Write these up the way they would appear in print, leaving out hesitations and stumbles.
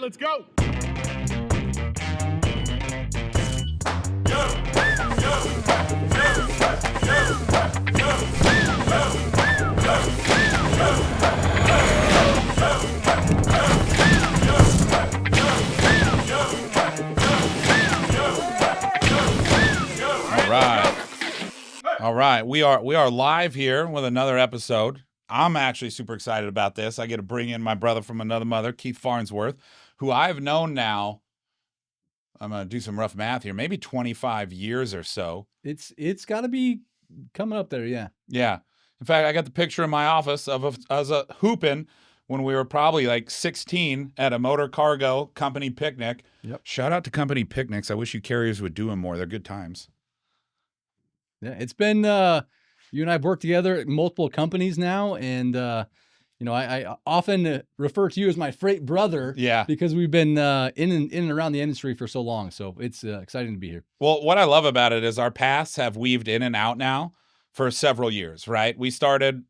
let's go. All right. We are live here with another episode. I'm actually super excited about this. I get to bring in my brother from another mother, Keith Farnsworth, who I've known now. I'm going to do some rough math here, maybe 25 years or so. It's got to be coming up there, yeah. Yeah. In fact, I got the picture in my office of us hooping when we were probably like 16 at a motor cargo company picnic. Yep. Shout out to company picnics. I wish you carriers would do them more. They're good times. Yeah, it's been you and I have worked together at multiple companies now, and I often refer to you as my freight brother. Yeah, because we've been in and around the industry for so long. So it's exciting to be here. Well, what I love about it is our paths have weaved in and out now for several years, right? We started,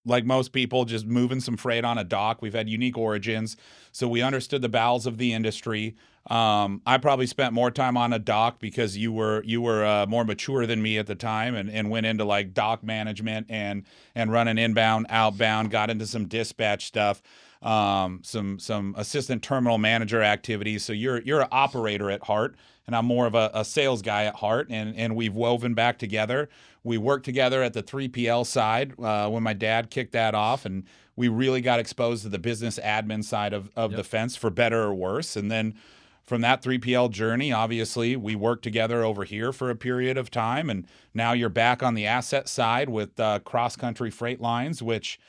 like most people, just moving some freight on a dock. We've had unique origins, so we understood the bowels of the industry. I probably spent more time on a dock because you were more mature than me at the time, and went into like dock management and running inbound, outbound. Got into some dispatch stuff, some assistant terminal manager activities. So you're an operator at heart, and I'm more of a sales guy at heart. And we've woven back together. We worked together at the 3PL side when my dad kicked that off, and we really got exposed to the business admin side of the fence, for better or worse. And then from that 3PL journey, obviously, we worked together over here for a period of time, and now you're back on the asset side with Cross Country Freight Lines, which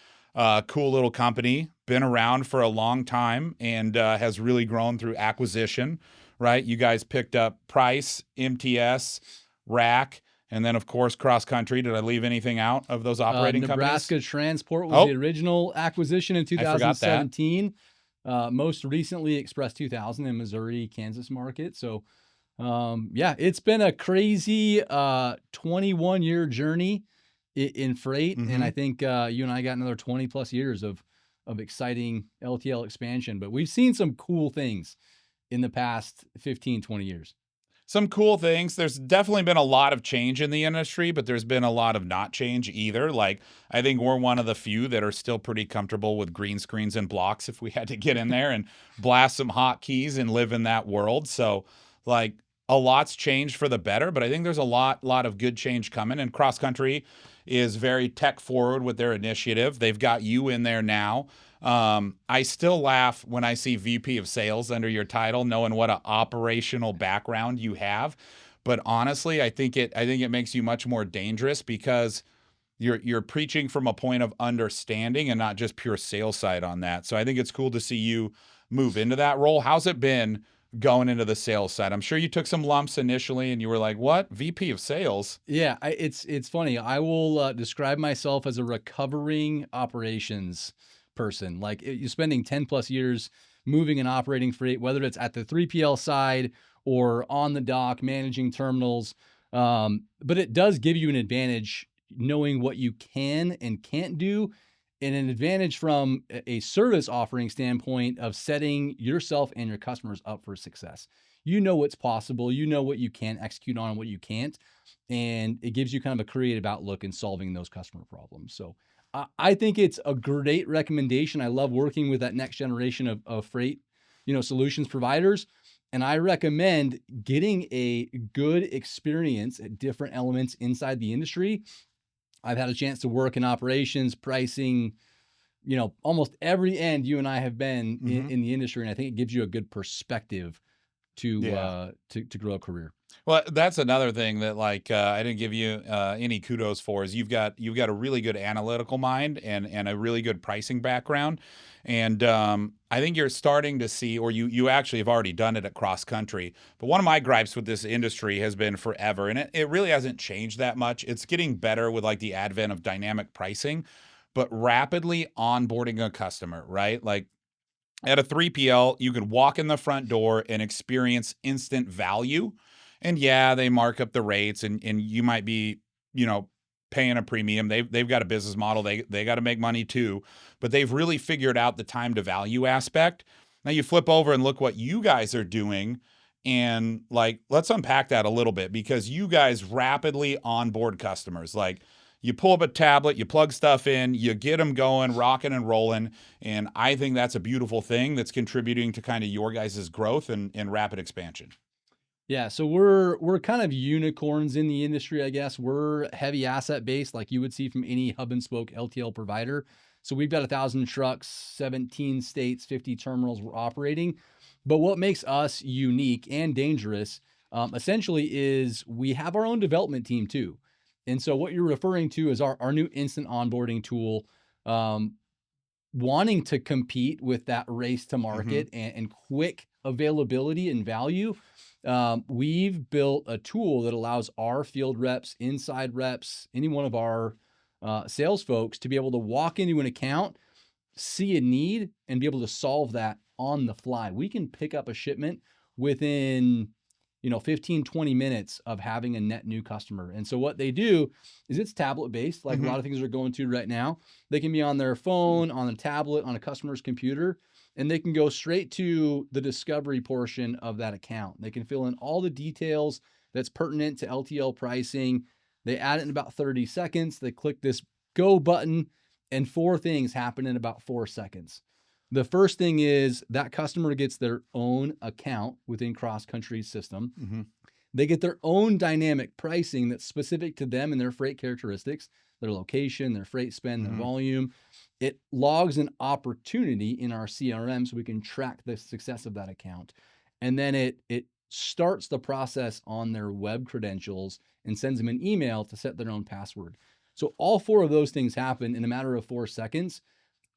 cool little company, been around for a long time, and has really grown through acquisition, right? You guys picked up Price, MTS, Rack, and then, of course, Cross Country. Did I leave anything out of those operating Nebraska companies? Transport was the original acquisition in 2017. Most recently, Express 2000 in Missouri, Kansas market. So, it's been a crazy 21-year journey in freight. Mm-hmm. And I think you and I got another 20 plus years of exciting LTL expansion. But we've seen some cool things in the past 15, 20 years. Some cool things. There's definitely been a lot of change in the industry, but there's been a lot of not change either. Like, I think we're one of the few that are still pretty comfortable with green screens and blocks if we had to get in there and blast some hotkeys and live in that world. So, like, a lot's changed for the better, but I think there's a lot of good change coming. And Cross Country is very tech forward with their initiative. They've got you in there now. I still laugh when I see VP of Sales under your title, knowing what an operational background you have. But honestly, I think it makes you much more dangerous because you're preaching from a point of understanding and not just pure sales side on that. So I think it's cool to see you move into that role. How's it been going into the sales side? I'm sure you took some lumps initially and you were like, what? VP of Sales? Yeah, it's funny. I will describe myself as a recovering operations person. Like, you're spending 10 plus years moving and operating freight, whether it's at the 3PL side or on the dock managing terminals. But it does give you an advantage knowing what you can and can't do, and an advantage from a service offering standpoint of setting yourself and your customers up for success. You know what's possible, you know what you can execute on and what you can't, and it gives you kind of a creative outlook in solving those customer problems. So I think it's a great recommendation. I love working with that next generation of freight, solutions providers. And I recommend getting a good experience at different elements inside the industry. I've had a chance to work in operations, pricing, almost every end you and I have been in the industry. And I think it gives you a good perspective to grow a career. Well, that's another thing that I didn't give you any kudos for is you've got a really good analytical mind and a really good pricing background. And I think you're starting to see, or you actually have already done it at Cross Country. But one of my gripes with this industry has been forever, and it really hasn't changed that much. It's getting better with like the advent of dynamic pricing, but rapidly onboarding a customer, right? Like at a 3PL, you could walk in the front door and experience instant value. And yeah, they mark up the rates and you might be, paying a premium. They've got a business model. They got to make money too, but they've really figured out the time to value aspect. Now you flip over and look what you guys are doing. And like, let's unpack that a little bit, because you guys rapidly onboard customers. Like, you pull up a tablet, you plug stuff in, you get them going, rocking and rolling. And I think that's a beautiful thing that's contributing to kind of your guys' growth and rapid expansion. Yeah, so we're kind of unicorns in the industry, I guess. We're heavy asset based, like you would see from any hub and spoke LTL provider. So we've got 1,000 trucks, 17 states, 50 terminals we're operating. But what makes us unique and dangerous, essentially, is we have our own development team too. And so what you're referring to is our new instant onboarding tool, wanting to compete with that race to market and quick availability and value. We've built a tool that allows our field reps, inside reps, any one of our sales folks to be able to walk into an account, see a need, and be able to solve that on the fly. We can pick up a shipment within 15, 20 minutes of having a net new customer. And so what they do is it's tablet based, like a lot of things are going to right now. They can be on their phone, on a tablet, on a customer's computer, and they can go straight to the discovery portion of that account. They can fill in all the details that's pertinent to LTL pricing. They add it in about 30 seconds. They click this go button, and 4 things happen in about 4 seconds. The first thing is that customer gets their own account within Cross Country's system. They get their own dynamic pricing that's specific to them and their freight characteristics, their location, their freight spend, their volume. It logs an opportunity in our CRM so we can track the success of that account. And then it starts the process on their web credentials and sends them an email to set their own password. So all 4 of those things happen in a matter of 4 seconds.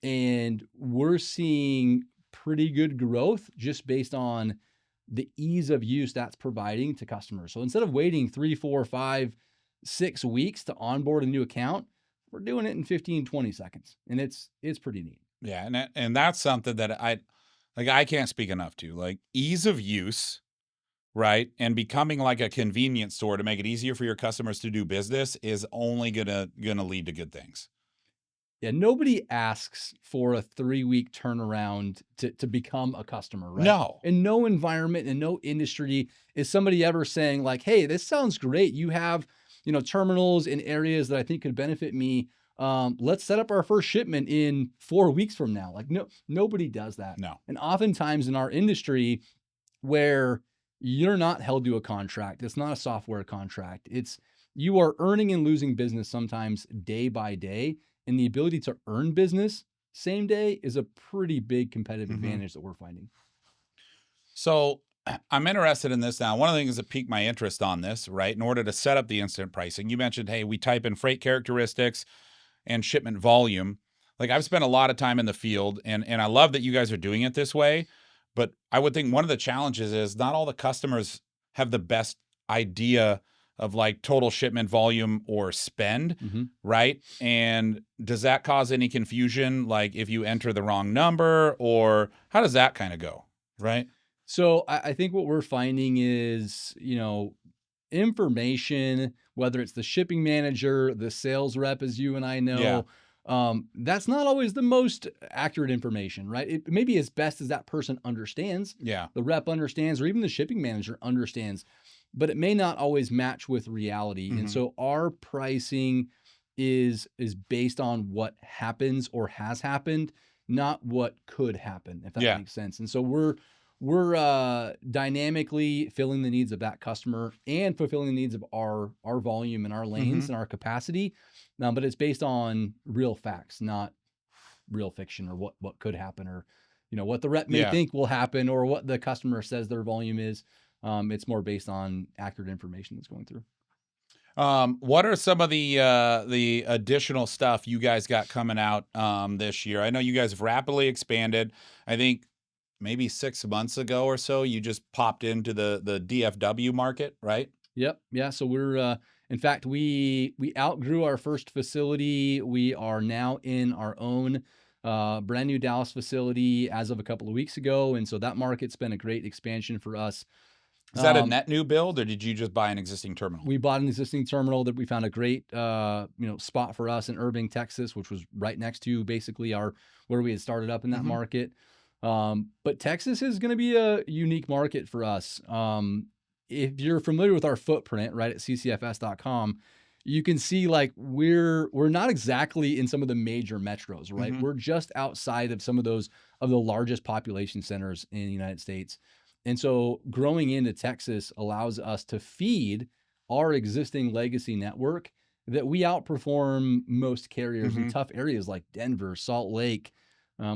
And we're seeing pretty good growth just based on the ease of use that's providing to customers. So instead of waiting 3, 4, 5, 6 weeks to onboard a new account, we're doing it in 15, 20 seconds. And it's pretty neat. Yeah. And that's something that I can't speak enough to, like ease of use, right? And becoming like a convenience store to make it easier for your customers to do business is only gonna lead to good things. Yeah, nobody asks for a 3-week turnaround to become a customer, right? No. In no environment, in no industry is somebody ever saying like, hey, this sounds great. You have, terminals in areas that I think could benefit me. Let's set up our first shipment in 4 weeks from now. Like, no, nobody does that. No. And oftentimes in our industry where you're not held to a contract, it's not a software contract. You are earning and losing business sometimes day by day. And the ability to earn business same day is a pretty big competitive advantage that we're finding. So I'm interested in this now. One of the things that piqued my interest on this, right, in order to set up the instant pricing, you mentioned, hey, we type in freight characteristics and shipment volume. Like, I've spent a lot of time in the field, and I love that you guys are doing it this way. But I would think one of the challenges is not all the customers have the best idea of like total shipment volume or spend, right? And does that cause any confusion? Like if you enter the wrong number, or how does that kind of go, right? So I think what we're finding is, information, whether it's the shipping manager, the sales rep, as you and I know, that's not always the most accurate information, right? It may be as best as that person understands. Yeah. The rep understands, or even the shipping manager understands, but it may not always match with reality. And so our pricing is based on what happens or has happened, not what could happen, if that makes sense. And so we're dynamically filling the needs of that customer and fulfilling the needs of our volume and our lanes and our capacity. But it's based on real facts, not real fiction, or what could happen, or what the rep may think will happen, or what the customer says their volume is. It's more based on accurate information that's going through. What are some of the additional stuff you guys got coming out this year? I know you guys have rapidly expanded. I think maybe 6 months ago or so, you just popped into the DFW market, right? Yep. Yeah. So we're in fact, we outgrew our first facility. We are now in our own brand new Dallas facility as of a couple of weeks ago, and so that market's been a great expansion for us. Is that a net new build, or did you just buy an existing terminal? We bought an existing terminal that we found a great, spot for us in Irving, Texas, which was right next to basically where we had started up in that market. But Texas is going to be a unique market for us. If you're familiar with our footprint, right, at ccfs.com, you can see like we're not exactly in some of the major metros, right? Mhm. We're just outside of some of those of the largest population centers in the United States. And so growing into Texas allows us to feed our existing legacy network that we outperform most carriers in Mhm. tough areas like Denver, Salt Lake.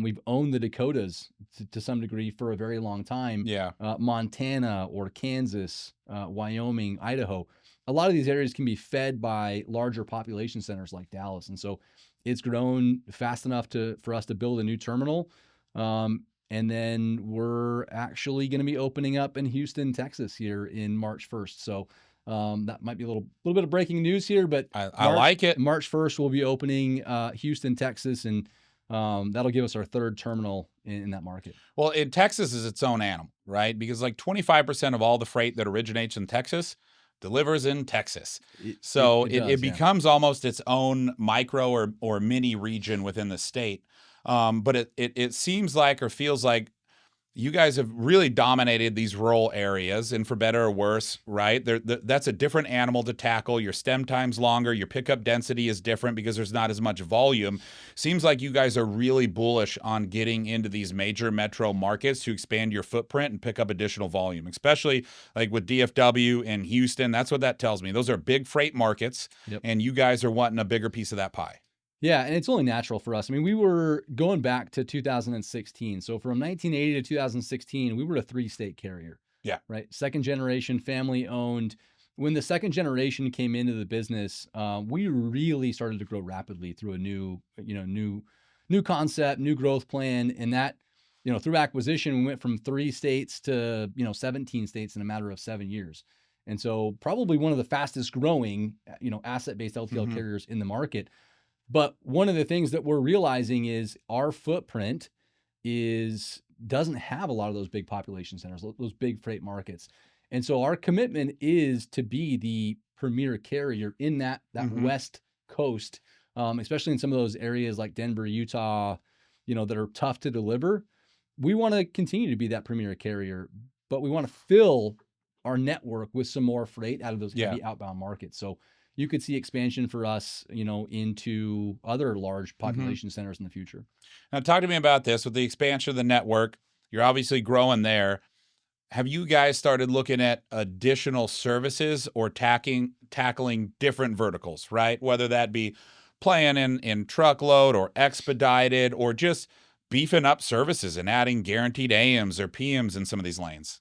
We've owned the Dakotas to some degree for a very long time. Yeah. Montana or Kansas, Wyoming, Idaho. A lot of these areas can be fed by larger population centers like Dallas. And so it's grown fast enough for us to build a new terminal. And then we're actually going to be opening up in Houston, Texas here in March 1st. So that might be a little bit of breaking news here, but I like it. March 1st, we'll be opening Houston, Texas, and that'll give us our third terminal in that market. Well, in Texas is its own animal, right? Because like 25% of all the freight that originates in Texas delivers in Texas. So It it does, yeah. becomes almost its own micro or mini region within the state. But it seems like or feels like you guys have really dominated these rural areas, and for better or worse, right? That's a different animal to tackle. Your stem time's longer. Your pickup density is different because there's not as much volume. Seems like you guys are really bullish on getting into these major metro markets to expand your footprint and pick up additional volume, especially like with DFW and Houston. That's what that tells me. Those are big freight markets, Yep. and you guys are wanting a bigger piece of that pie. Yeah, and it's only natural for us. I mean, we were going back to 2016. So from 1980 to 2016, we were a 3-state carrier. Yeah. Right. Second generation, family owned. When the second generation came into the business, we really started to grow rapidly through a new concept, new growth plan, and that, through acquisition, we went from 3 states to 17 states in a matter of 7 years. And so probably one of the fastest growing, asset-based LTL Mhm. carriers in the market. But one of the things that we're realizing is our footprint doesn't have a lot of those big population centers, those big freight markets. And so our commitment is to be the premier carrier in that Mhm. West Coast, especially in some of those areas like Denver, Utah, that are tough to deliver. We want to continue to be that premier carrier, but we want to fill our network with some more freight out of those Yeah. heavy outbound markets. So you could see expansion for us, into other large population centers in the future. Now, talk to me about this with the expansion of the network. You're obviously growing there. Have you guys started looking at additional services or tackling different verticals, right? Whether that be playing in truckload or expedited or just beefing up services and adding guaranteed AMs or PMs in some of these lanes?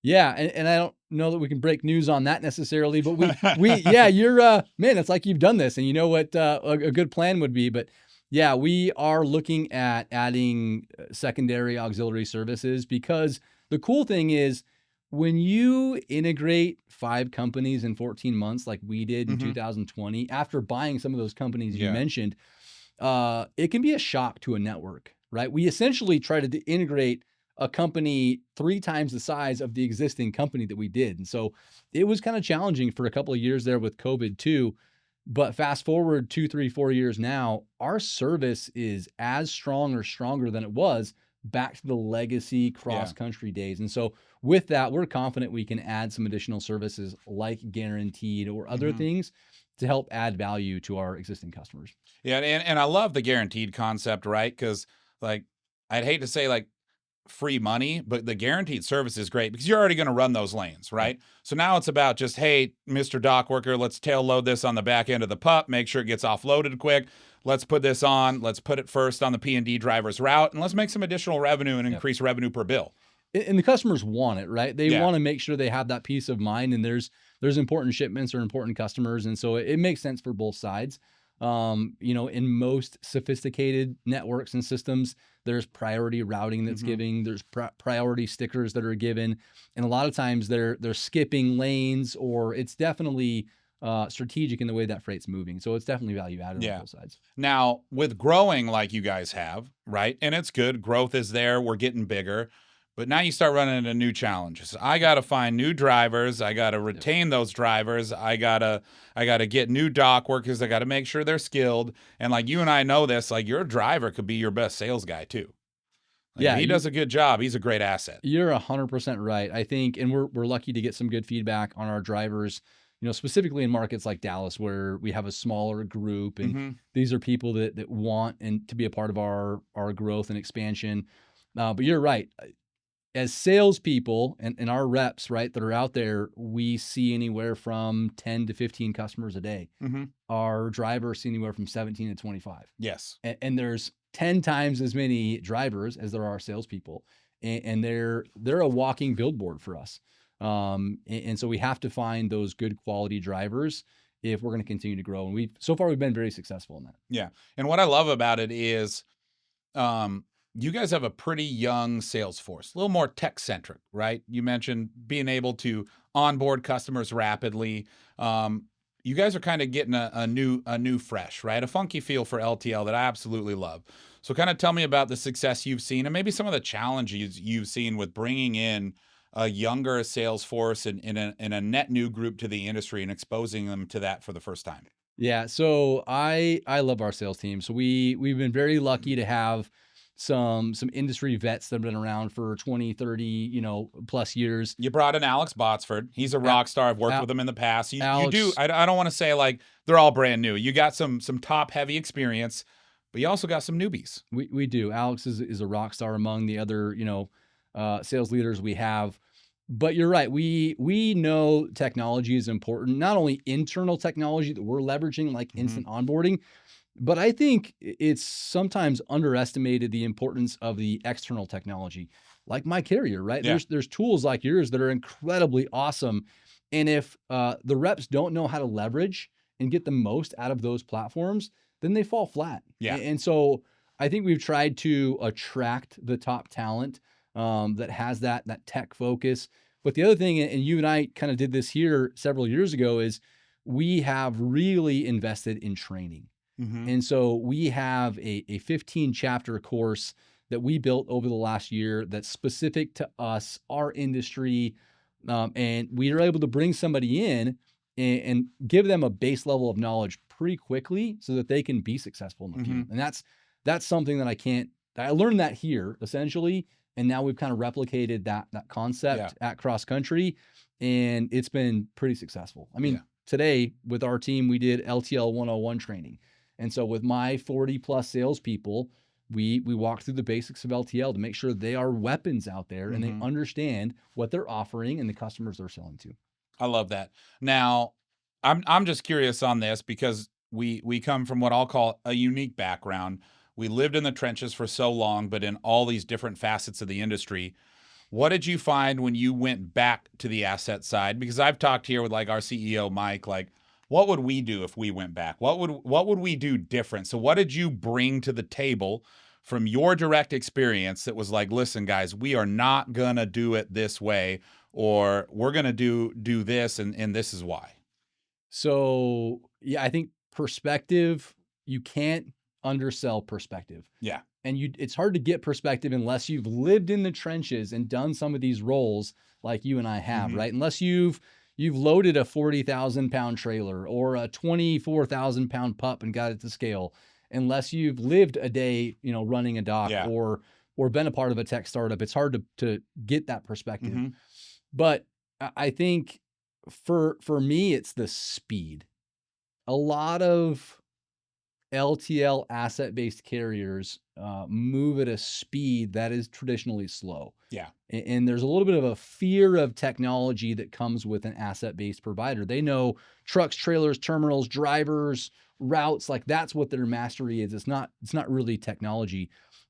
Yeah, and I don't know that we can break news on that necessarily, but yeah, you're man, it's like you've done this and you know what a good plan would be, but yeah, we are looking at adding secondary auxiliary services because the cool thing is when you integrate 5 companies in 14 months like we did in Mhm. 2020 after buying some of those companies you Yeah. mentioned, it can be a shock to a network, right? We essentially try to integrate a company 3 times the size of the existing company that we did. And so it was kind of challenging for a couple of years there with COVID too. But fast forward 2, 3, 4 years now, our service is as strong or stronger than it was back to the legacy cross country days. And so with that, we're confident we can add some additional services like guaranteed or other Mhm. things to help add value to our existing customers. Yeah, and I love the guaranteed concept, right? Because like I'd hate to say like free money, but the guaranteed service is great because you're already going to run those lanes, right? So now it's about just, hey, Mr. Dock Worker, let's tail load this on the back end of the pup, make sure it gets offloaded quick. Let's put this on. Let's put it first on the P&D driver's route, and let's make some additional revenue and increase revenue per bill. And the customers want it, right? They Yeah. want to make sure they have that peace of mind, and there's important shipments or important customers, and so it makes sense for both sides. In most sophisticated networks and systems, there's priority routing that's Mhm. giving, there's priority stickers that are given, and a lot of times they're skipping lanes, or it's definitely strategic in the way that freight's moving. So it's definitely value added on both sides. Now, with growing like you guys have, right? And it's good. Growth is there. We're getting bigger. But now you start running into new challenges. I got to find new drivers. I got to retain those drivers. I got to get new dock workers. I got to make sure they're skilled. And like you and I know this, like your driver could be your best sales guy too. Like, Yeah, if he does a good job, he's a great asset. you're 100% right. I think, and we're lucky to get some good feedback on our drivers, specifically in markets like Dallas, where we have a smaller group, and Mm-hmm. these are people that want and to be a part of our growth and expansion. But you're right. As salespeople and our reps, right, that are out there, we see anywhere from 10 to 15 customers a day. Mm-hmm. Our drivers see anywhere from 17 to 25. Yes. And there's 10 times as many drivers as there are salespeople. And they're a walking billboard for us. And so we have to find those good quality drivers if we're going to continue to grow. And so far we've been very successful in that. Yeah. And what I love about it is, you guys have a pretty young sales force, a little more tech centric, right? You mentioned being able to onboard customers rapidly. You guys are kind of getting a new fresh, right? A funky feel for LTL that I absolutely love. So kind of tell me about the success you've seen and maybe some of the challenges you've seen with bringing in a younger sales force and in a net new group to the industry and exposing them to that for the first time. Yeah. So I love our sales team. So we've been very lucky to have some industry vets that have been around for 20, 30, plus years. You brought in Alex Botsford. He's a rock star. I've worked with him in the past. You do. I don't want to say like they're all brand new. You got some top heavy experience, but you also got some newbies. We do. Alex is a rock star among the other, sales leaders we have. But you're right. We know technology is important, not only internal technology that we're leveraging, like instant onboarding, but I think it's sometimes underestimated the importance of the external technology, like MyCarrier, right? Yeah. There's tools like yours that are incredibly awesome. And if the reps don't know how to leverage and get the most out of those platforms, then they fall flat. Yeah. And so I think we've tried to attract the top talent that has that tech focus. But the other thing, and you and I kind of did this here several years ago, is we have really invested in training. Mm-hmm. And so we have a 15 chapter course that we built over the last year that's specific to us, our industry. And we are able to bring somebody in and give them a base level of knowledge pretty quickly so that they can be successful in the field. And that's something that I learned that here essentially. And now we've kind of replicated that concept at cross country, and it's been pretty successful. I mean, today with our team, we did LTL 101 training. And so with my 40 plus salespeople, we walk through the basics of LTL to make sure they are weapons out there and they understand what they're offering and the customers they're selling to. I love that. Now, I'm just curious on this because we come from what I'll call a unique background. We lived in the trenches for so long, but in all these different facets of the industry. What did you find when you went back to the asset side? Because I've talked here with like our CEO, Mike, like, what would we do if we went back? What would we do different? So what did you bring to the table from your direct experience that was like, listen, guys, we are not going to do it this way, or we're going to do this, and this is why? So, yeah, I think perspective, you can't undersell perspective. Yeah. And it's hard to get perspective unless you've lived in the trenches and done some of these roles like you and I have, right? Unless you've loaded a 40,000 pound trailer or a 24,000 pound pup and got it to scale, unless you've lived a day, running a dock or been a part of a tech startup, it's hard to get that perspective. But I think for me, it's the speed. A lot of LTL asset-based carriers move at a speed that is traditionally slow. Yeah. And there's a little bit of a fear of technology that comes with an asset-based provider. They know trucks, trailers, terminals, drivers, routes, like that's what their mastery is. It's not really technology.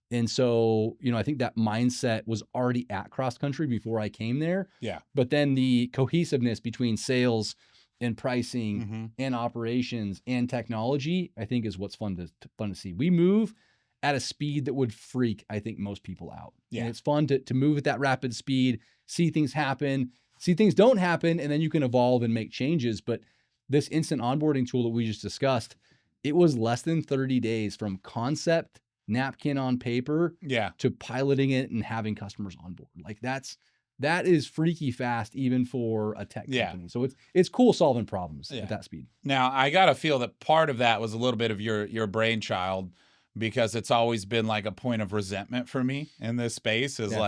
And so, I think that mindset was already at cross country before I came there. Yeah. But then the cohesiveness between sales and pricing and operations and technology, I think is what's fun to see. We move at a speed that would freak, I think, most people out. Yeah. And it's fun to move at that rapid speed, see things happen, see things don't happen, and then you can evolve and make changes. But this instant onboarding tool that we just discussed, it was less than 30 days from concept, napkin on paper, to piloting it and having customers on board. Like that is freaky fast, even for a tech company. So it's cool solving problems at that speed. Now, I got to feel that part of that was a little bit of your brainchild, because it's always been like a point of resentment for me in this space is Yeah.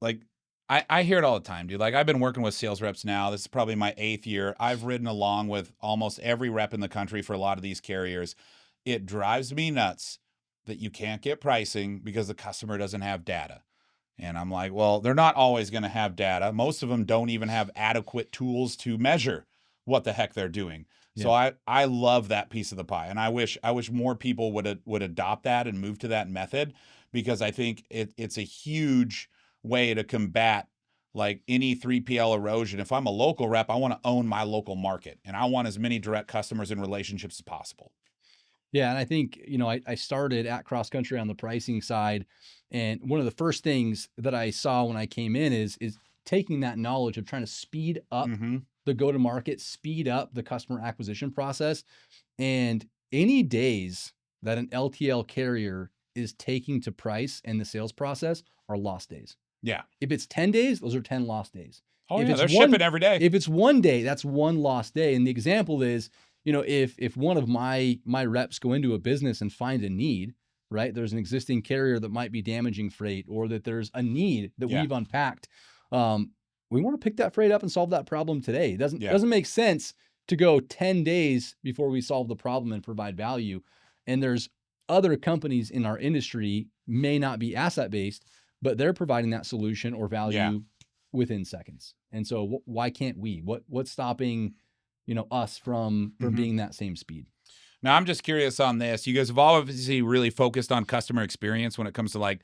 like I hear it all the time, dude. Like I've been working with sales reps now. This is probably my 8th year. I've ridden along with almost every rep in the country for a lot of these carriers. It drives me nuts that you can't get pricing because the customer doesn't have data. And I'm like, well, they're not always going to have data. Most of them don't even have adequate tools to measure what the heck they're doing. So I love that piece of the pie, and I wish more people would adopt that and move to that method, because I think it's a huge way to combat like any 3PL erosion. If I'm a local rep, I want to own my local market, and I want as many direct customers and relationships as possible. Yeah, and I think, I started at Cross Country on the pricing side, and one of the first things that I saw when I came in is taking that knowledge of trying to speed up the go-to-market, speed up the customer acquisition process. And any days that an LTL carrier is taking to price and the sales process are lost days. Yeah. If it's 10 days, those are 10 lost days. Oh, if yeah, it's they're shipping every day. If it's one day, that's one lost day. And the example is, if one of my reps go into a business and find a need, right? There's an existing carrier that might be damaging freight, or that there's a need that we've unpacked. We want to pick that freight up and solve that problem today. It doesn't make sense to go 10 days before we solve the problem and provide value. And there's other companies in our industry, may not be asset-based, but they're providing that solution or value within seconds. And so why can't we? What's stopping, us from being that same speed? Now, I'm just curious on this. You guys have obviously really focused on customer experience when it comes to like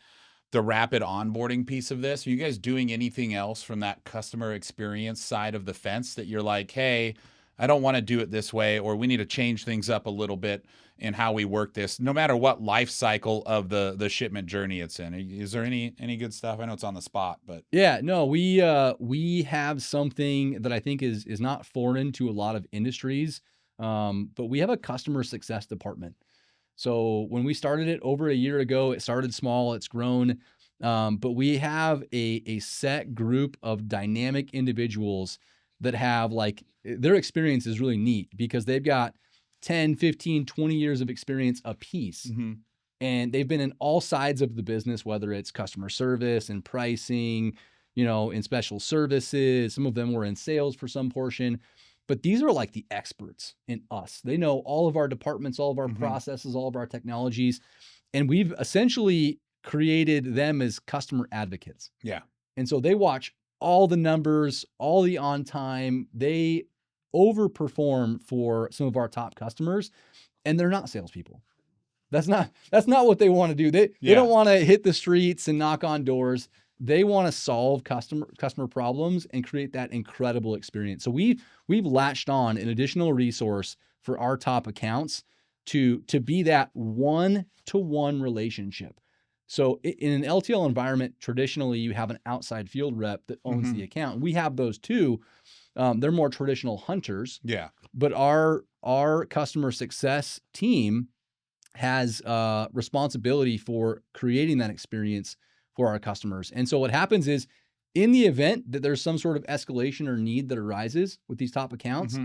the rapid onboarding piece of this. Are you guys doing anything else from that customer experience side of the fence that you're like, hey, I don't want to do it this way, or we need to change things up a little bit in how we work this, no matter what life cycle of the shipment journey it's in? Is there any good stuff? I know it's on the spot, but yeah, no, we have something that I think is not foreign to a lot of industries, but we have a customer success department. So when we started it over a year ago, it started small, it's grown, but we have a set group of dynamic individuals that have their experience is really neat because they've got 10, 15, 20 years of experience apiece. And they've been in all sides of the business, whether it's customer service and pricing, in special services. Some of them were in sales for some portion. But these are like the experts in us. They know all of our departments, all of our processes, all of our technologies. And we've essentially created them as customer advocates. Yeah. And so they watch all the numbers, all the on time. They overperform for some of our top customers, and they're not salespeople. That's not what they want to do. They don't want to hit the streets and knock on doors. They want to solve customer problems and create that incredible experience. So we've latched on an additional resource for our top accounts to be that one-to-one relationship. So in an LTL environment, traditionally you have an outside field rep that owns the account. We have those too. They're more traditional hunters. Yeah. But our customer success team has responsibility for creating that experience for our customers. And so what happens is, in the event that there's some sort of escalation or need that arises with these top accounts,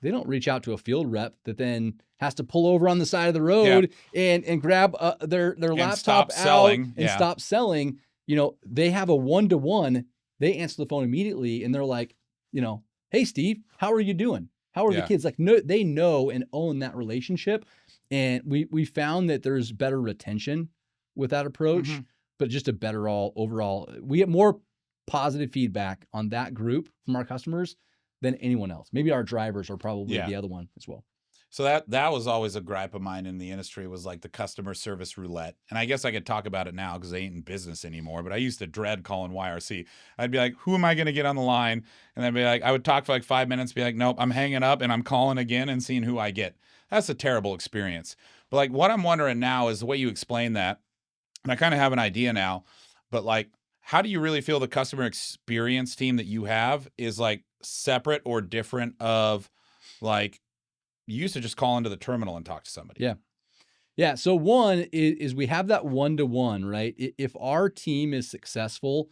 they don't reach out to a field rep that then has to pull over on the side of the road and grab their laptop out and stop selling. They have a one-to-one. They answer the phone immediately, and they're like, hey, Steve, how are you doing? How are the kids? No, they know and own that relationship. And we found that there's better retention with that approach, but just a better overall. We get more positive feedback on that group from our customers than anyone else. Maybe our drivers are probably the other one as well. So that was always a gripe of mine in the industry, was like the customer service roulette. And I guess I could talk about it now because they ain't in business anymore, but I used to dread calling YRC. I'd be like, who am I going to get on the line? And then be like, I would talk for like 5 minutes, be like, nope, I'm hanging up and I'm calling again and seeing who I get. That's a terrible experience. But like what I'm wondering now is the way you explain that, and I kind of have an idea now, but like, how do you really feel the customer experience team that you have is like separate or different of like, you used to just call into the terminal and talk to somebody? Yeah. So one is we have that one-to-one, right? If our team is successful,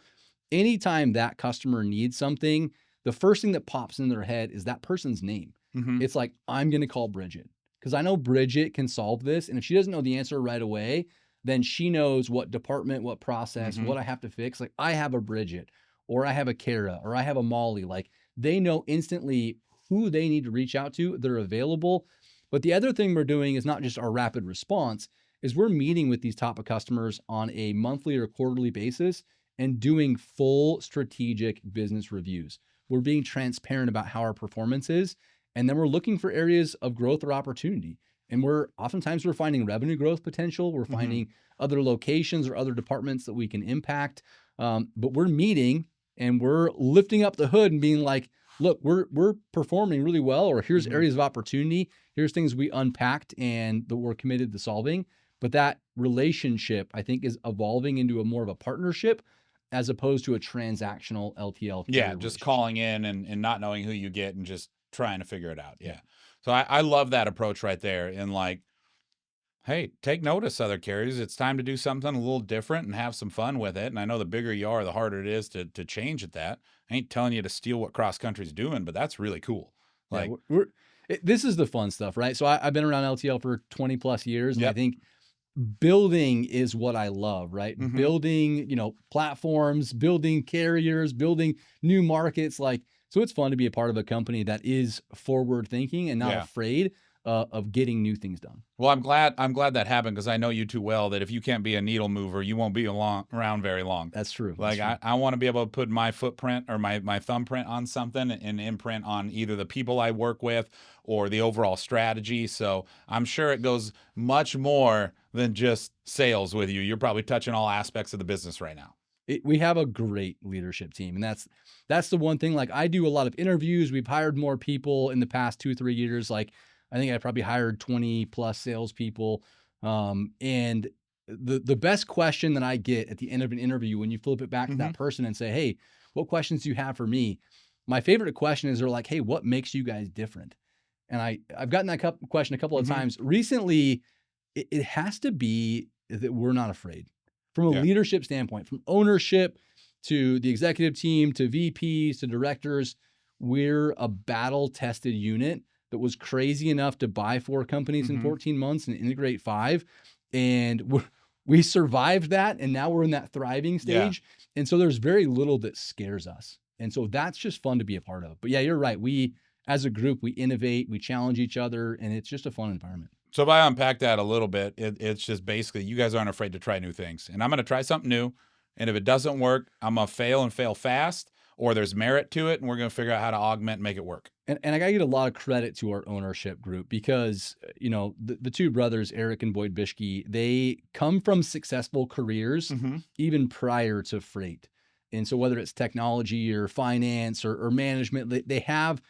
anytime that customer needs something, the first thing that pops in their head is that person's name. It's like, I'm going to call Bridget because I know Bridget can solve this. And if she doesn't know the answer right away, then she knows what department, what process, what I have to fix. Like I have a Bridget, or I have a Kara, or I have a Molly. Like they know instantly who they need to reach out to. They're available. But the other thing we're doing is not just our rapid response, is we're meeting with these top of customers on a monthly or quarterly basis and doing full strategic business reviews. We're being transparent about how our performance is, and then we're looking for areas of growth or opportunity. And oftentimes we're finding revenue growth potential. We're finding other locations or other departments that we can impact. But we're meeting and we're lifting up the hood and being like, look, we're performing really well, or here's areas of opportunity. Here's things we unpacked and that we're committed to solving. But that relationship, I think, is evolving into more of a partnership as opposed to a transactional LTL. Yeah, just calling in and not knowing who you get and just trying to figure it out. Yeah. So I love that approach right there. And like, hey, take notice, other carriers. It's time to do something a little different and have some fun with it. And I know the bigger you are, the harder it is to change at that. I ain't telling you to steal what cross country's doing, but that's really cool. Like, this is the fun stuff, right? So I've been around LTL for 20 plus years, and I think building is what I love, right? Building, platforms, building carriers, building new markets. So it's fun to be a part of a company that is forward thinking and not afraid of getting new things done. Well, I'm glad that happened, because I know you too well that if you can't be a needle mover, you won't be around very long. That's true. Like I want to be able to put my footprint or my thumbprint on something and imprint on either the people I work with or the overall strategy. So I'm sure it goes much more than just sales with you. You're probably touching all aspects of the business right now. We have a great leadership team, and that's the one thing. Like I do a lot of interviews. We've hired more people in the past 2-3 years. Like I think I probably hired 20 plus salespeople. And the best question that I get at the end of an interview, when you flip it back to that person and say, hey, what questions do you have for me? My favorite question is they're like, hey, what makes you guys different? And I've gotten that question a couple of times recently. It has to be that we're not afraid from a leadership standpoint, from ownership to the executive team, to VPs, to directors. We're a battle tested unit that was crazy enough to buy 4 companies in 14 months and integrate 5. And we survived that. And now we're in that thriving stage. Yeah. And so there's very little that scares us. And so that's just fun to be a part of. But yeah, you're right. We, as a group, we innovate, we challenge each other, and it's just a fun environment. So if I unpack that a little bit, it's just basically you guys aren't afraid to try new things. And I'm going to try something new. And if it doesn't work, I'm going to fail and fail fast, or there's merit to it, and we're going to figure out how to augment and make it work. And I got to get a lot of credit to our ownership group, because, the 2 brothers, Eric and Boyd Bishke, they come from successful careers even prior to freight. And so whether it's technology or finance or management, they have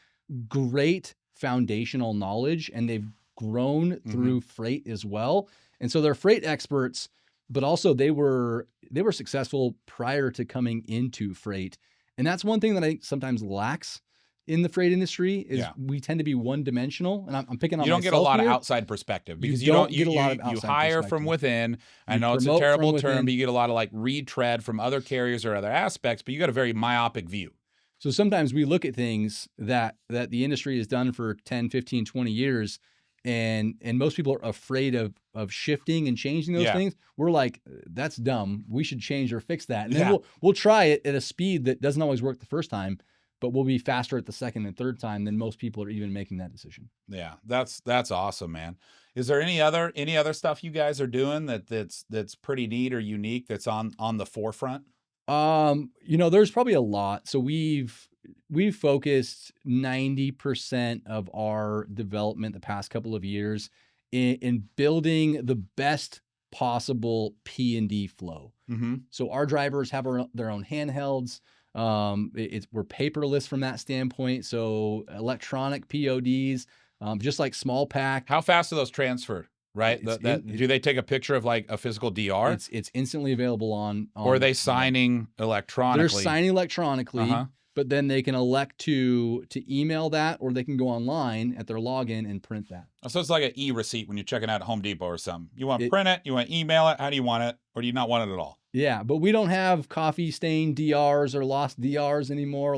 great foundational knowledge, and they've grown through freight as well. And so they're freight experts, but also they were successful prior to coming into freight. And that's one thing that I think sometimes lacks in the freight industry is we tend to be one-dimensional. And I'm picking on myself. You don't get a lot of outside perspective, because you hire from within. I know it's a terrible term, but you get a lot of retread from other carriers or other aspects, but you got a very myopic view. So sometimes we look at things that the industry has done for 10, 15, 20 years, and most people are afraid of shifting and changing those things. We're like, that's dumb. We should change or fix that. And then we'll try it at a speed that doesn't always work the first time, but we'll be faster at the second and third time than most people are even making that decision. Yeah, that's awesome, man. Is there any other stuff you guys are doing that's pretty neat or unique that's on the forefront? There's probably a lot. So we've focused 90% of our development the past couple of years in building the best possible P&D flow. So our drivers have their own handhelds. We're paperless from that standpoint. So electronic PODs, just like small pack. How fast do those transfer? Right? Do they take a picture of a physical DR? It's instantly available on or are they signing electronically? They're signing electronically, but then they can elect to email that, or they can go online at their login and print that. So it's like an e-receipt when you're checking out at Home Depot or something. You want to print it, you want to email it, how do you want it? Or do you not want it at all? Yeah, but we don't have coffee stained DRs or lost DRs anymore.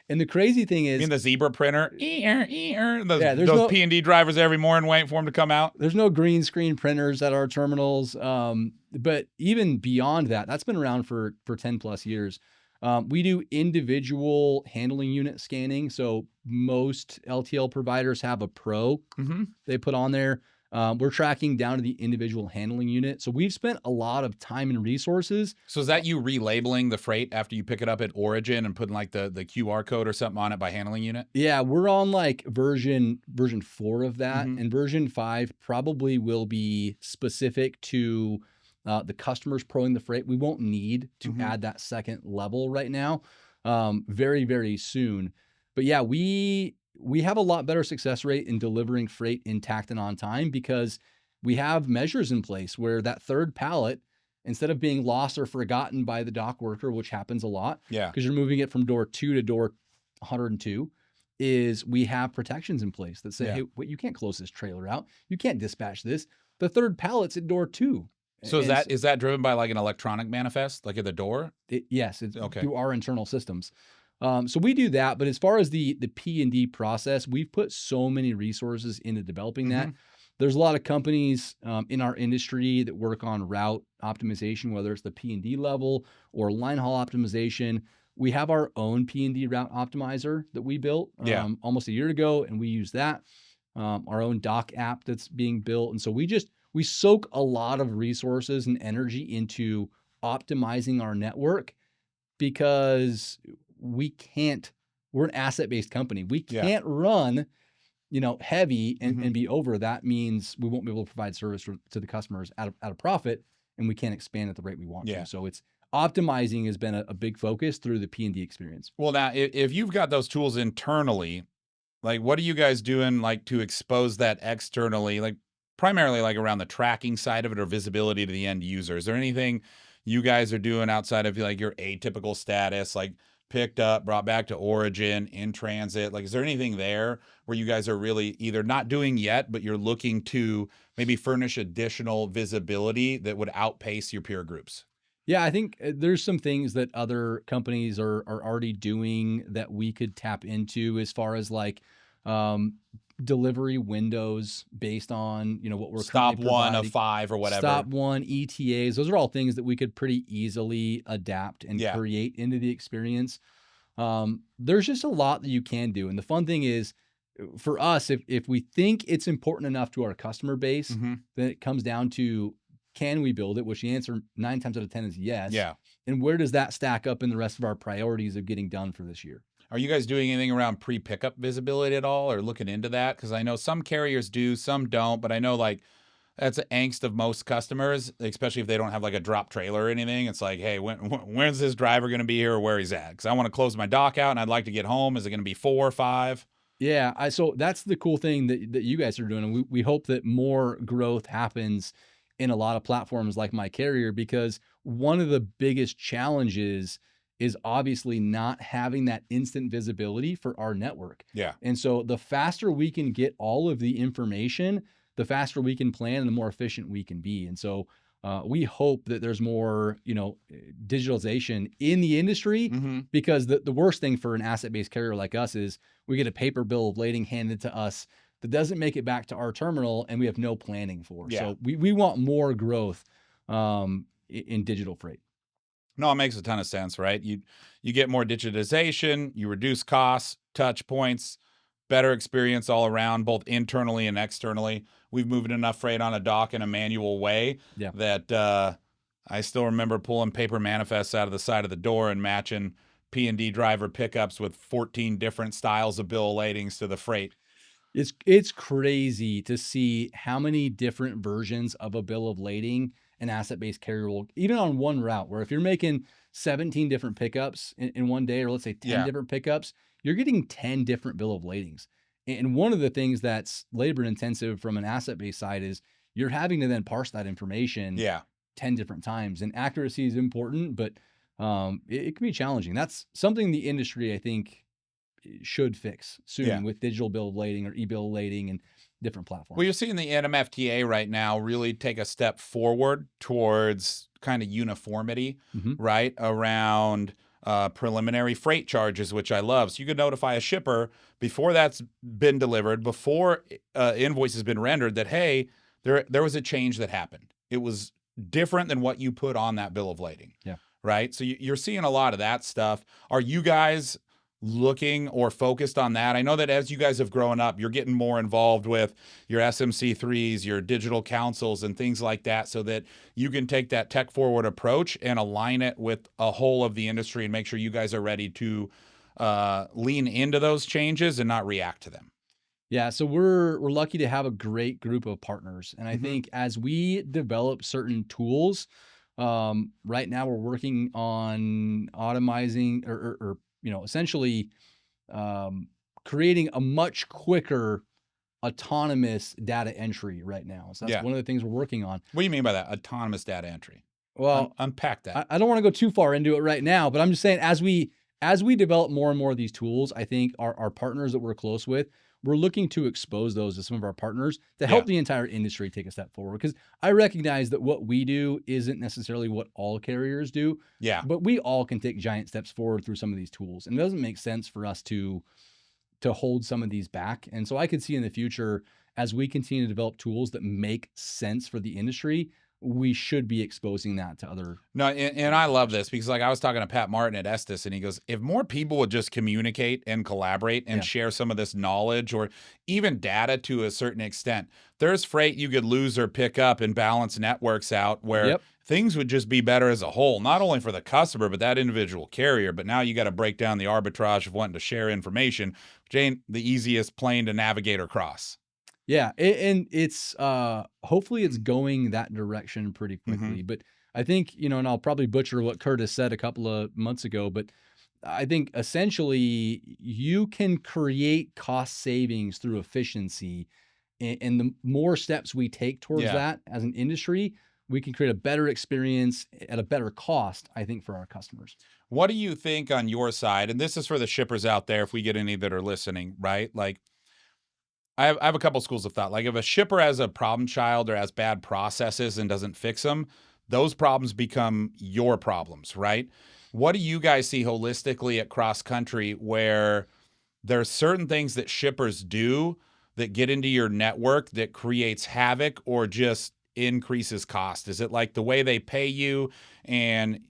And the crazy thing I is, mean, the zebra printer, yeah, those P&D drivers every morning waiting for them to come out. there's no green screen printers at our terminals. But even beyond that, that's been around for 10 plus years. We do individual handling unit scanning. So most LTL providers have a pro they put on there. We're tracking down to the individual handling unit. So we've spent a lot of time and resources. So is that you relabeling the freight after you pick it up at origin and putting like the QR code or something on it by handling unit? Yeah, we're on like version 4 of that, and version 5 probably will be specific to the customers proing the freight. We won't need to add that second level right now, very, very soon. But yeah, we have a lot better success rate in delivering freight intact and on time because we have measures in place where that third pallet, instead of being lost or forgotten by the dock worker, which happens a lot, because you're moving it from door 2 to door 102, is we have protections in place that say, hey, wait, you can't close this trailer out. You can't dispatch this. The third pallet's at door 2. So is that driven by like an electronic manifest, like at the door? Yes, it's through our internal systems. So we do that, but as far as the P&D process, we've put so many resources into developing that. There's a lot of companies in our industry that work on route optimization, whether it's the P&D level or line haul optimization. We have our own P&D route optimizer that we built almost a year ago, and we use that. Our own dock app that's being built. And so we soak a lot of resources and energy into optimizing our network because we're an asset-based company. We can't run, heavy and be over. That means we won't be able to provide service to the customers at a profit, and we can't expand at the rate we want to. So it's optimizing has been a big focus through the P&D experience. Well, now, if you've got those tools internally, like what are you guys doing like to expose that externally, like primarily like around the tracking side of it or visibility to the end user? Is there anything you guys are doing outside of like your atypical status, like picked up, brought back to origin, in transit? Like, is there anything there where you guys are really either not doing yet, but you're looking to maybe furnish additional visibility that would outpace your peer groups? Yeah, I think there's some things that other companies are already doing that we could tap into as far as like delivery windows based on, what we're stop 1 of 5 or whatever. Stop 1, ETAs. Those are all things that we could pretty easily adapt and create into the experience. There's just a lot that you can do. And the fun thing is, for us, if we think it's important enough to our customer base, then it comes down to, can we build it? Which the answer 9 times out of 10 is yes. Yeah. And where does that stack up in the rest of our priorities of getting done for this year? Are you guys doing anything around pre-pickup visibility at all or looking into that? Because I know some carriers do, some don't, but I know like that's an angst of most customers, especially if they don't have like a drop trailer or anything. It's like, hey, when's this driver going to be here or where he's at? Because I want to close my dock out and I'd like to get home. Is it going to be 4 or 5? Yeah, so that's the cool thing that you guys are doing. And we hope that more growth happens in a lot of platforms like MyCarrier, because one of the biggest challenges is obviously not having that instant visibility for our network. Yeah. And so the faster we can get all of the information, the faster we can plan and the more efficient we can be. And so we hope that there's more, digitalization in the industry, because the worst thing for an asset-based carrier like us is we get a paper bill of lading handed to us that doesn't make it back to our terminal and we have no planning for. Yeah. So we want more growth in digital freight. No, it makes a ton of sense, right? You get more digitization, you reduce costs, touch points, better experience all around, both internally and externally. We've moved enough freight on a dock in a manual way that I still remember pulling paper manifests out of the side of the door and matching P&D driver pickups with 14 different styles of bill of ladings to the freight. It's crazy to see how many different versions of a bill of lading an asset-based carrier will, even on one route, where if you're making 17 different pickups in one day, or let's say 10 different pickups, you're getting 10 different bill of ladings. And one of the things that's labor intensive from an asset-based side is you're having to then parse that information 10 different times. And accuracy is important, but it can be challenging. That's something the industry, I think, should fix soon with digital bill of lading or e-bill of lading and different platforms. Well, you're seeing the NMFTA right now really take a step forward towards kind of uniformity, right? Around preliminary freight charges, which I love. So you could notify a shipper before that's been delivered, before invoice has been rendered, that, hey, there was a change that happened. It was different than what you put on that bill of lading. Yeah. Right? So you're seeing a lot of that stuff. Are you guys looking or focused on that? I know that as you guys have grown up, you're getting more involved with your SMC3s, your digital councils, and things like that, so that you can take that tech forward approach and align it with a whole of the industry and make sure you guys are ready to lean into those changes and not react to them. Yeah, so we're lucky to have a great group of partners. And I think as we develop certain tools, right now we're working on automizing or essentially creating a much quicker autonomous data entry right now. So that's one of the things we're working on. What do you mean by that? Autonomous data entry. Well, unpack that. I don't want to go too far into it right now, but I'm just saying as we develop more and more of these tools, I think our partners that we're close with, we're looking to expose those to some of our partners to help the entire industry take a step forward. Because I recognize that what we do isn't necessarily what all carriers do. Yeah. But we all can take giant steps forward through some of these tools. And it doesn't make sense for us to hold some of these back. And so I could see in the future, as we continue to develop tools that make sense for the industry, we should be exposing that to other. No, and I love this because, like, I was talking to Pat Martin at Estes, and he goes, if more people would just communicate and collaborate and share some of this knowledge or even data to a certain extent, there's freight you could lose or pick up and balance networks out where things would just be better as a whole, not only for the customer, but that individual carrier. But now you got to break down the arbitrage of wanting to share information, which ain't the easiest plane to navigate or cross. Yeah, and it's hopefully it's going that direction pretty quickly. But I think, and I'll probably butcher what Curtis said a couple of months ago, but I think essentially you can create cost savings through efficiency. And the more steps we take towards that as an industry, we can create a better experience at a better cost, I think, for our customers. What do you think on your side? And this is for the shippers out there, if we get any that are listening, right? Like, I have a couple schools of thought. Like, if a shipper has a problem child or has bad processes and doesn't fix them, those problems become your problems, right? What do you guys see holistically at cross country where there's certain things that shippers do that get into your network that creates havoc or just increases cost? Is it like the way they pay you and,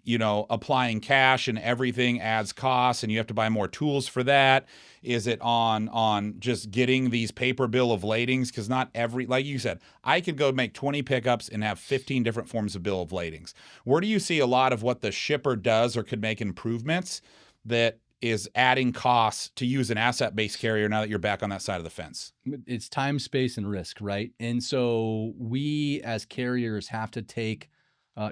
applying cash and everything adds costs and you have to buy more tools for that? Is it on just getting these paper bill of ladings? Because not every, like you said, I could go make 20 pickups and have 15 different forms of bill of ladings. Where do you see a lot of what the shipper does or could make improvements that is adding costs to use an asset-based carrier now that you're back on that side of the fence? It's time, space, and risk, right? And so we as carriers have to take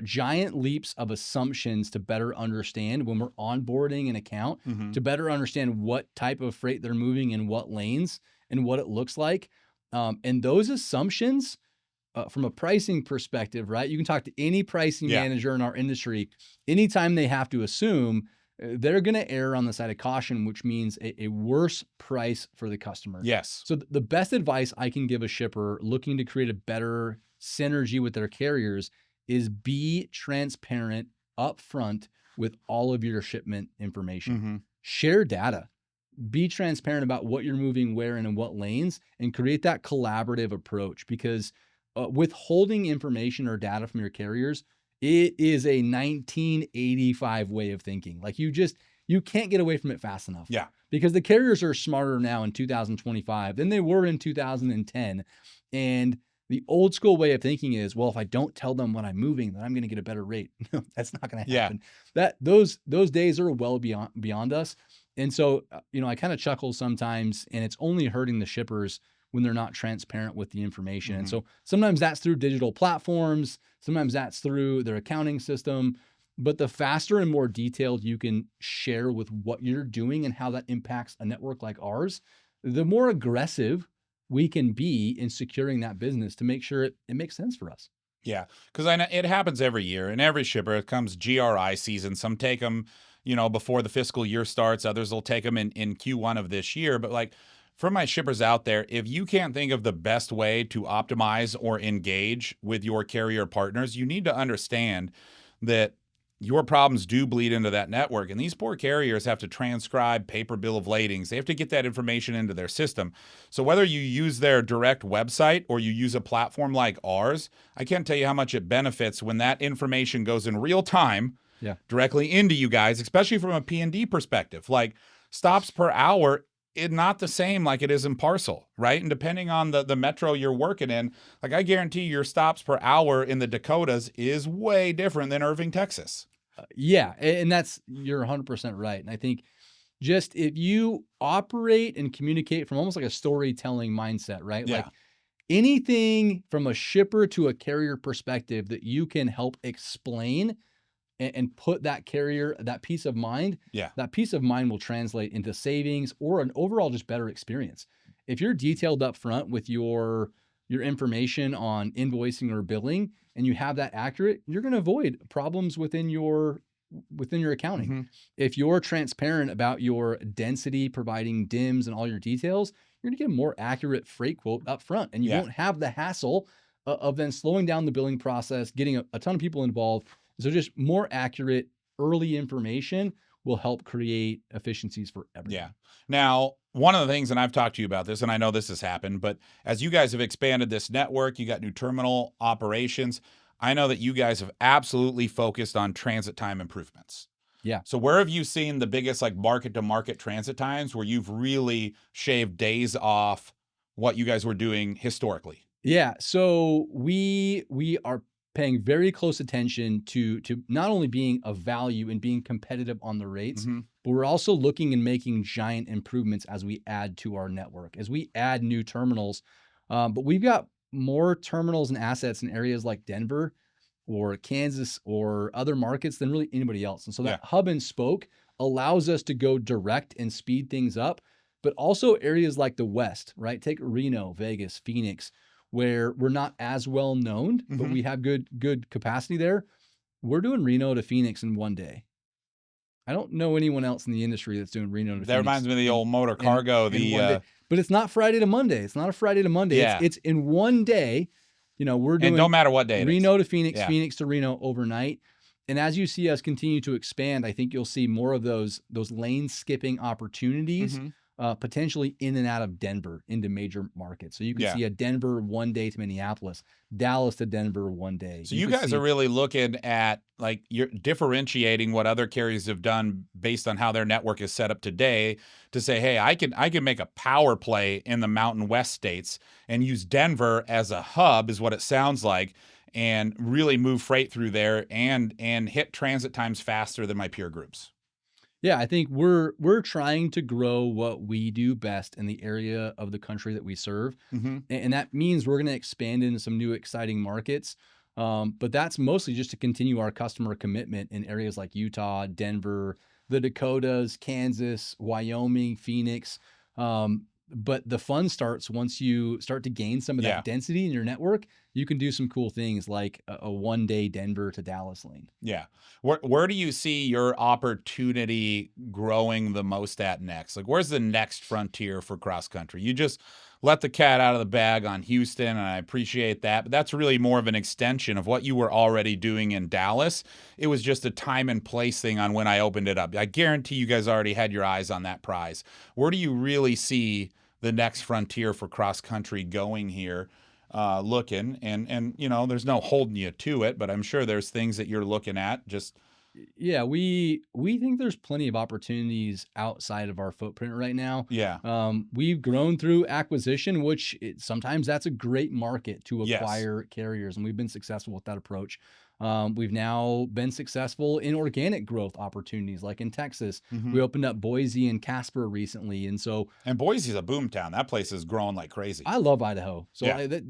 giant leaps of assumptions to better understand when we're onboarding an account, to better understand what type of freight they're moving in what lanes and what it looks like. And those assumptions, from a pricing perspective, right? You can talk to any pricing manager in our industry. Anytime they have to assume, they're going to err on the side of caution, which means a worse price for the customer. Yes. So the best advice I can give a shipper looking to create a better synergy with their carriers is be transparent upfront with all of your shipment information. Share data. Be transparent about what you're moving where and in what lanes, and create that collaborative approach, because withholding information or data from your carriers, it is a 1985 way of thinking. Like, you can't get away from it fast enough. Yeah. Because the carriers are smarter now in 2025 than they were in 2010. And the old school way of thinking is, well, if I don't tell them what I'm moving, then I'm going to get a better rate. No, that's not going to happen. Those days are well beyond us. And so, I kind of chuckle sometimes, and it's only hurting the shippers when they're not transparent with the information. And so sometimes that's through digital platforms. Sometimes that's through their accounting system. But the faster and more detailed you can share with what you're doing and how that impacts a network like ours, the more aggressive we can be in securing that business to make sure it makes sense for us. Yeah, because I know it happens every year, and every shipper, it comes GRI season. Some take them, before the fiscal year starts. Others will take them in Q1 of this year. But, like, for my shippers out there, if you can't think of the best way to optimize or engage with your carrier partners, you need to understand that your problems do bleed into that network. And these poor carriers have to transcribe paper bill of ladings. They have to get that information into their system. So whether you use their direct website or you use a platform like ours, I can't tell you how much it benefits when that information goes in real time directly into you guys, especially from a P&D perspective. Like stops per hour, it's not the same like it is in parcel, right? And depending on the metro you're working in, like I guarantee your stops per hour in the Dakotas is way different than Irving, Texas. Yeah, and you're 100% right. And I think just if you operate and communicate from almost like a storytelling mindset, right? Yeah. Like anything from a shipper to a carrier perspective that you can help explain and put that carrier, that peace of mind, that peace of mind will translate into savings or an overall just better experience. If you're detailed up front with your information on invoicing or billing and you have that accurate, you're going to avoid problems within your accounting. Mm-hmm. If you're transparent about your density, providing DIMs and all your details, you're going to get a more accurate freight quote up front, and you won't have the hassle of then slowing down the billing process, getting a ton of people involved. So just more accurate early information will help create efficiencies for everyone. Yeah. Now, one of the things, and I've talked to you about this, and I know this has happened, but as you guys have expanded this network, you got new terminal operations. I know that you guys have absolutely focused on transit time improvements. Yeah. So where have you seen the biggest like market to market transit times where you've really shaved days off what you guys were doing historically? Yeah. So we are paying very close attention to not only being of value and being competitive on the rates, but we're also looking and making giant improvements as we add to our network, as we add new terminals. But we've got more terminals and assets in areas like Denver or Kansas or other markets than really anybody else. And so that hub and spoke allows us to go direct and speed things up, but also areas like the West, right? Take Reno, Vegas, Phoenix, where we're not as well known, but we have good capacity there. We're doing Reno to Phoenix in one day. I don't know anyone else in the industry that's doing Reno to Phoenix. That reminds me of the old motor cargo. But it's not Friday to Monday. It's not a Friday to Monday. Yeah. It's in one day. You know, we're doing, and no matter what day it is. Reno to Phoenix, Phoenix to Reno overnight. And as you see us continue to expand, I think you'll see more of those lane skipping opportunities, potentially in and out of Denver into major markets. So you can see a Denver one day to Minneapolis, Dallas to Denver one day. So you guys are really looking at like you're differentiating what other carriers have done based on how their network is set up today to say, hey, I can make a power play in the Mountain West states and use Denver as a hub is what it sounds like, and really move freight through there and hit transit times faster than my peer groups. Yeah, I think we're trying to grow what we do best in the area of the country that we serve. And that means we're going to expand into some new exciting markets. But that's mostly just to continue our customer commitment in areas like Utah, Denver, the Dakotas, Kansas, Wyoming, Phoenix. But the fun starts once you start to gain some of that density in your network. You can do some cool things like a one-day Denver to Dallas lane. Yeah. Where do you see your opportunity growing the most at next? Like, where's the next frontier for cross-country? You just let the cat out of the bag on Houston, and I appreciate that. But that's really more of an extension of what you were already doing in Dallas. It was just a time and place thing on when I opened it up. I guarantee you guys already had your eyes on that prize. Where do you really see the next frontier for cross-country going here? Looking and you know, there's no holding you to it, but I'm sure there's things that you're looking at. We think there's plenty of opportunities outside of our footprint right now. We've grown through acquisition, which sometimes that's a great market to acquire carriers, and we've been successful with that approach. We've now been successful in organic growth opportunities, like in Texas. We opened up Boise and Casper recently, and Boise's a boom town. That place is growing like crazy. I love Idaho, so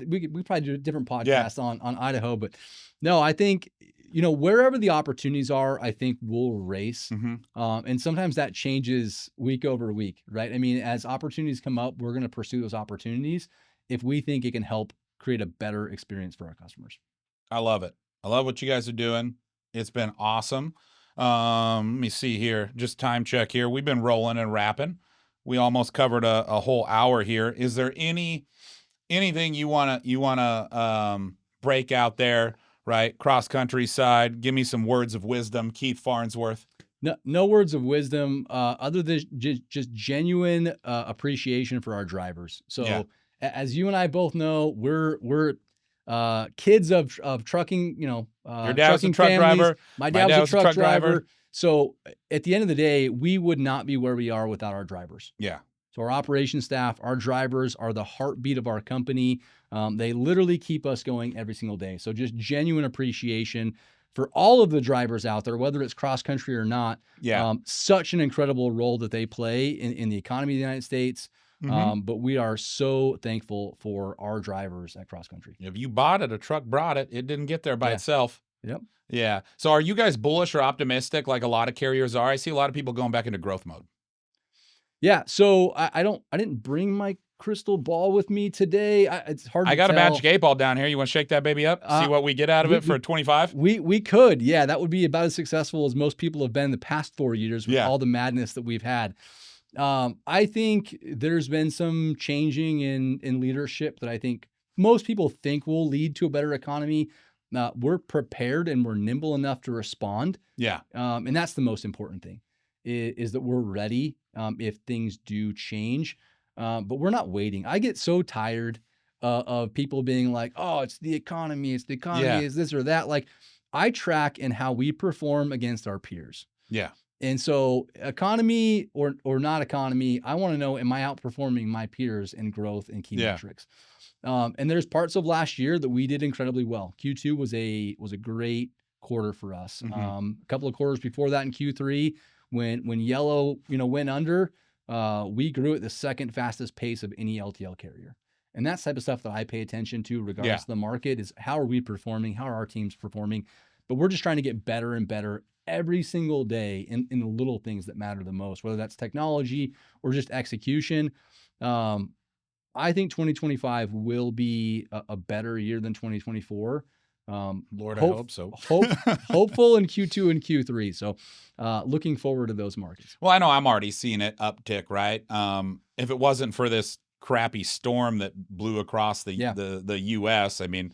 we probably do a different podcast on Idaho, but no, I think wherever the opportunities are, I think we'll race, and sometimes that changes week over week, right? I mean, as opportunities come up, we're going to pursue those opportunities if we think it can help create a better experience for our customers. I love it. I love what you guys are doing. It's been awesome. Let me see here. Just time check here. We've been rolling and rapping. We almost covered a whole hour here. Is there anything you wanna break out there right? Cross country side. Give me some words of wisdom, Keith Farnsworth. No words of wisdom other than just genuine appreciation for our drivers. So Yeah. as you and I both know, we're kids of trucking, Your dad's a trucking truck families. driver. My dad was a truck driver. driver. So at the end of the day, we would not be where we are without our drivers. Yeah. So our operations staff, our drivers are the heartbeat of our company. They literally keep us going every single day. So just genuine appreciation for all of the drivers out there, whether it's cross country or not. Yeah. Such an incredible role that they play in the economy of the United States. But we are so thankful for our drivers at cross country. If you bought it, a truck brought it. It didn't get there by itself. Yep. Yeah. So are you guys bullish or optimistic like a lot of carriers are? I see a lot of people going back into growth mode. Yeah. So I didn't bring my crystal ball with me today. It's hard to I got tell. a magic 8 ball down here. You want to shake that baby up? See what we get out of it for 25? We could. Yeah, that would be about as successful as most people have been the past 4 years with all the madness that we've had. I think there's been some changing in leadership that I think most people think will lead to a better economy. We're prepared and we're nimble enough to respond. Yeah. And that's the most important thing is that we're ready if things do change. But we're not waiting. I get so tired of people being like, oh, it's the economy, it's this or that. Like I track in how we perform against our peers. Yeah. And so economy or not economy, I want to know, am I outperforming my peers in growth and key metrics? And there's parts of last year that we did incredibly well. Q2 was a great quarter for us. A couple of quarters before that in Q3, when Yellow, went under, we grew at the second fastest pace of any LTL carrier. And that's the type of stuff that I pay attention to regardless of the market is how are we performing? How are our teams performing? But we're just trying to get better and better every single day in the little things that matter the most, whether that's technology or just execution. I think 2025 will be a better year than 2024. Lord, I hope so. Hopeful in Q2 and Q3. So looking forward to those markets. Well, I know I'm already seeing it uptick, right? If it wasn't for this crappy storm that blew across the U.S., I mean,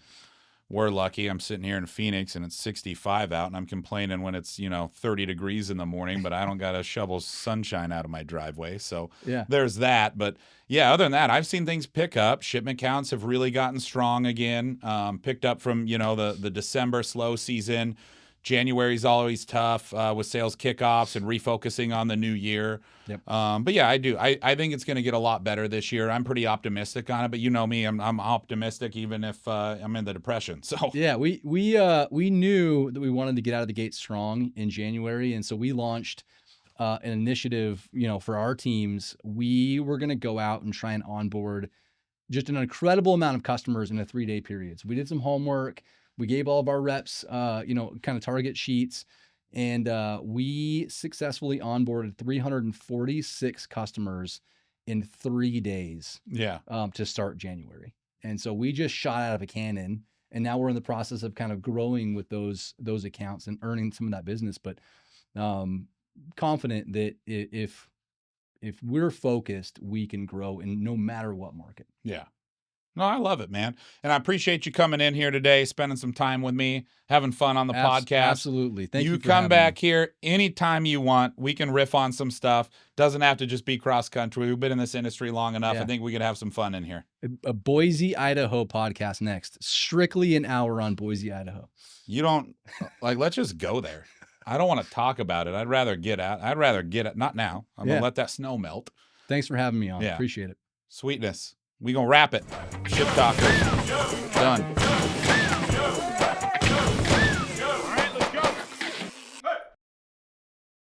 we're lucky. I'm sitting here in Phoenix and it's 65 out and I'm complaining when it's, 30 degrees in the morning, but I don't got to shovel sunshine out of my driveway. So there's that. But yeah, other than that, I've seen things pick up. Shipment counts have really gotten strong again, picked up from, the December slow season. January's always tough with sales kickoffs and refocusing on the new year. Yep. But yeah, I do. I think it's going to get a lot better this year. I'm pretty optimistic on it. But you know me, I'm optimistic even if I'm in the depression. So yeah, we knew that we wanted to get out of the gate strong in January, and so we launched an initiative. For our teams, we were going to go out and try and onboard just an incredible amount of customers in a 3-day period. So we did some homework. We gave all of our reps, kind of target sheets, and we successfully onboarded 346 customers in 3 days. Yeah. To start January, and so we just shot out of a cannon, and now we're in the process of kind of growing with those accounts and earning some of that business. But confident that if we're focused, we can grow in no matter what market. Yeah. No, I love it, man. And I appreciate you coming in here today, spending some time with me, having fun on the podcast. Absolutely. Thank you. You come back here anytime you want. We can riff on some stuff. Doesn't have to just be cross country. We've been in this industry long enough. I think we could have some fun in here. A Boise, Idaho podcast next. Strictly an hour on Boise, Idaho. You don't let's just go there. I don't want to talk about it. I'd rather get out. Not now. I'm going to let that snow melt. Thanks for having me on. Appreciate it. Sweetness. We gonna wrap it. ShipTalkers. Done.